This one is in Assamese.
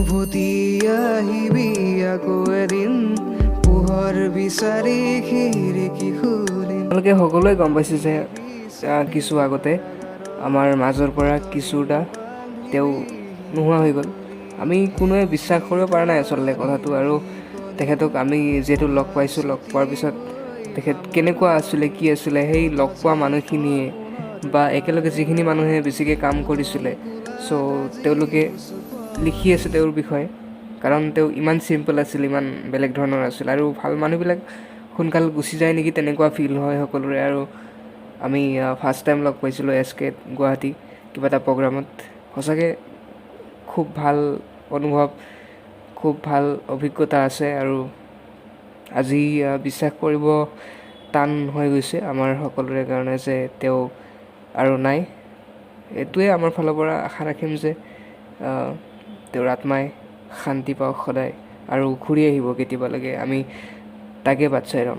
উভতি আহিবি আকৌ এদিন পোহৰ বিচাৰি খিৰিকী খুলি। আপোনালোকে সকলোৱে গম পাইছে যে কিছু আগতে আমাৰ মাজৰ পৰা কিছুটা তেওঁ নোহোৱা হৈ গ'ল। আমি কোনোৱে বিশ্বাস কৰিব পৰা নাই আচলতে কথাটো। আৰু তেখেতক আমি যিহেতু লগ পাইছোঁ, লগ পোৱাৰ পিছত তেখেত কেনেকুৱা আছিলে, কি আছিলে, সেই লগ পোৱা মানুহখিনিয়ে বা একেলগে যিখিনি মানুহে বেছিকৈ কাম কৰিছিলে, চ' তেওঁলোকে লিখি আছে তেওঁৰ বিষয়ে। কাৰণ তেওঁ ইমান চিম্পল আছিল, ইমান বেলেগ ধৰণৰ আছিল, আৰু ভাল মানুহবিলাক সোনকাল গুচি যায় নেকি তেনেকুৱা ফিল হয় সকলোৰে। আৰু আমি ফাৰ্ষ্ট টাইম লগ পাইছিলোঁ SK গুৱাহাটী কিবা এটা প্ৰগ্ৰামত। সঁচাকৈ খুব ভাল অনুভৱ, খুব ভাল অভিজ্ঞতা আছে। আৰু আজি বিশ্বাস কৰিব টান হৈ গৈছে আমাৰ সকলোৰে কাৰণে যে তেওঁ আৰু নাই। এইটোৱে আমাৰ ফালৰ পৰা আশা ৰাখিম যে তেওঁৰ আত্মাই শান্তি পাওক সদায় আৰু ঘূৰি আহিব কেতিয়াবালৈকে, আমি তাকে বাট চাই ৰ'ম।